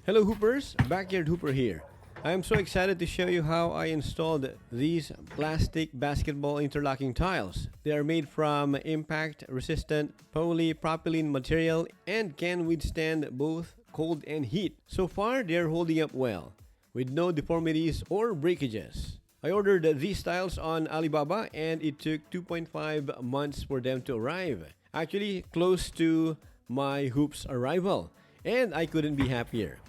Hello Hoopers, Backyard Hooper here. I am so excited to show you how I installed these plastic basketball interlocking tiles. They are made from impact resistant polypropylene material and can withstand both cold and heat. So far, they are holding up well, with no deformities or breakages. I ordered these tiles on Alibaba and it took 2.5 months for them to arrive. Actually, close to my hoops arrival, and I couldn't be happier.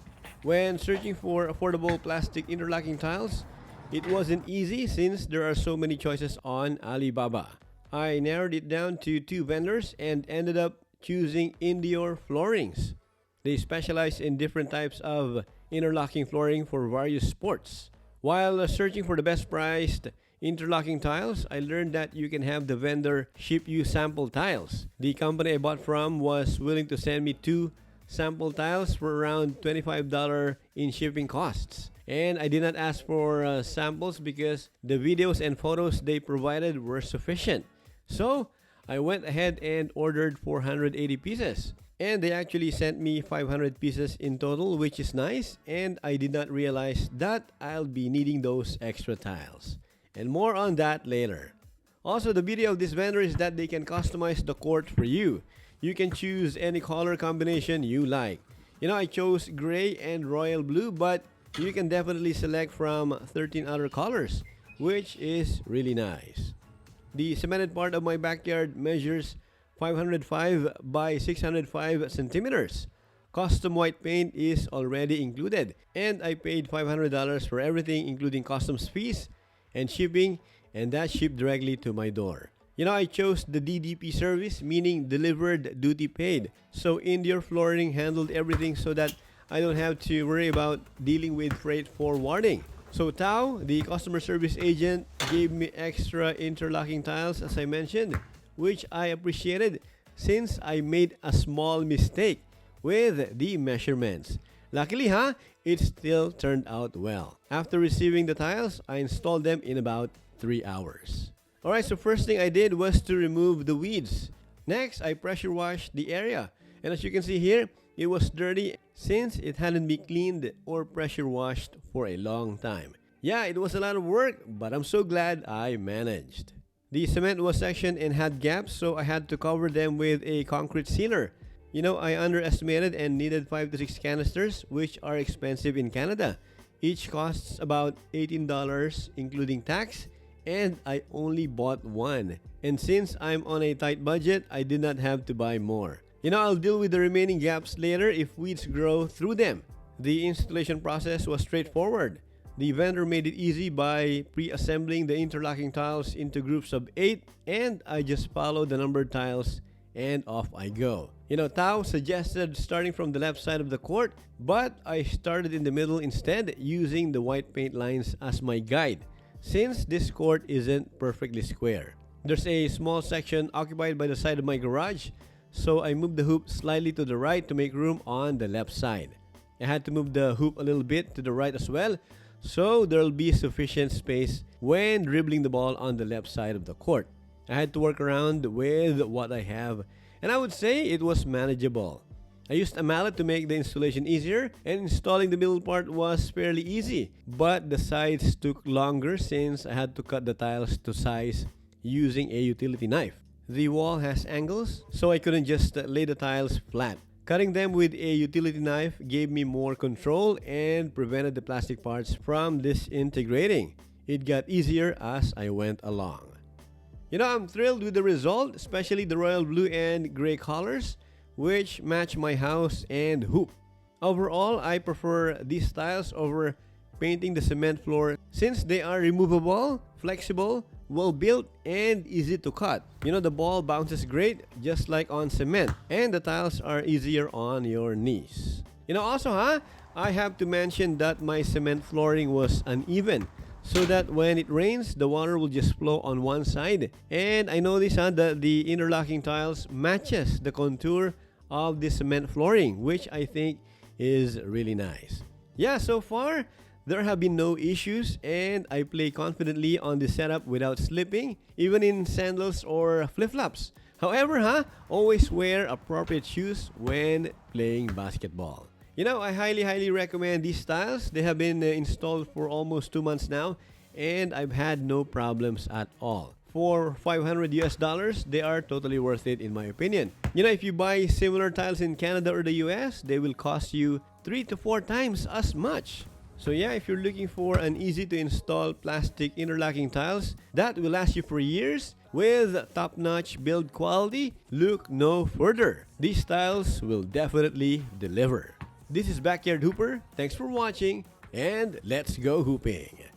When searching for affordable plastic interlocking tiles, it wasn't easy since there are so many choices on Alibaba. I narrowed it down to two vendors and ended up choosing Indoor Floorings. They specialize in different types of interlocking flooring for various sports. While searching for the best priced interlocking tiles, I learned that you can have the vendor ship you sample tiles. The company I bought from was willing to send me two sample tiles for around $25 in shipping costs. And I did not ask for samples because the videos and photos they provided were sufficient. So I went ahead and ordered 480 pieces. And they actually sent me 500 pieces in total, which is nice. And I did not realize that I'll be needing those extra tiles. And more on that later. Also, the beauty of this vendor is that they can customize the court for you. You can choose any color combination you like. I chose gray and royal blue, but you can definitely select from 13 other colors, which is really nice. The cemented part of my backyard measures 505 by 605 centimeters. Custom white paint is already included, and I paid $500 for everything, including customs fees and shipping, and that shipped directly to my door. I chose the DDP service, meaning delivered duty paid. So Indoor Flooring handled everything so that I don't have to worry about dealing with freight forwarding. So Tao, the customer service agent, gave me extra interlocking tiles as I mentioned, which I appreciated since I made a small mistake with the measurements. Luckily, it still turned out well. After receiving the tiles, I installed them in about 3 hours. Alright, so first thing I did was to remove the weeds. Next, I pressure washed the area. And as you can see here, it was dirty since it hadn't been cleaned or pressure washed for a long time. Yeah, it was a lot of work, but I'm so glad I managed. The cement was sectioned and had gaps, so I had to cover them with a concrete sealer. I underestimated and needed 5 to 6 canisters, which are expensive in Canada. Each costs about $18, including tax, and I only bought one. And since I'm on a tight budget, I did not have to buy more. I'll deal with the remaining gaps later if weeds grow through them. The installation process was straightforward. The vendor made it easy by pre-assembling the interlocking tiles into groups of 8, and I just followed the numbered tiles and off I go. Tao suggested starting from the left side of the court, but I started in the middle instead, using the white paint lines as my guide, since this court isn't perfectly square. There's a small section occupied by the side of my garage, so I moved the hoop slightly to the right to make room on the left side. I had to move the hoop a little bit to the right as well, so there'll be sufficient space when dribbling the ball on the left side of the court. I had to work around with what I have, and I would say it was manageable. I used a mallet to make the installation easier, and installing the middle part was fairly easy, but the sides took longer since I had to cut the tiles to size using a utility knife. The wall has angles, so I couldn't just lay the tiles flat. Cutting them with a utility knife gave me more control and prevented the plastic parts from disintegrating. It got easier as I went along. I'm thrilled with the result, especially the royal blue and gray colors, which match my house and hoop. Overall, I prefer these tiles over painting the cement floor since they are removable, flexible, well built, and easy to cut. The ball bounces great just like on cement, and the tiles are easier on your knees. Also, I have to mention that my cement flooring was uneven, so that when it rains, the water will just flow on one side. And I noticed that the interlocking tiles matches the contour of the cement flooring, which I think is really nice. Yeah, so far there have been no issues, and I play confidently on the setup without slipping, even in sandals or flip-flops. However, always wear appropriate shoes when playing basketball. You know, I highly recommend these tiles. They have been installed for almost 2 months now, and I've had no problems at all. For 500 US dollars, they are totally worth it in my opinion. You know, if you buy similar tiles in Canada or the US, they will cost you 3 to 4 times as much. So yeah, if you're looking for an easy to install plastic interlocking tiles that will last you for years with top-notch build quality, look no further. These tiles will definitely deliver. This is Backyard Hooper. Thanks for watching, and let's go hooping.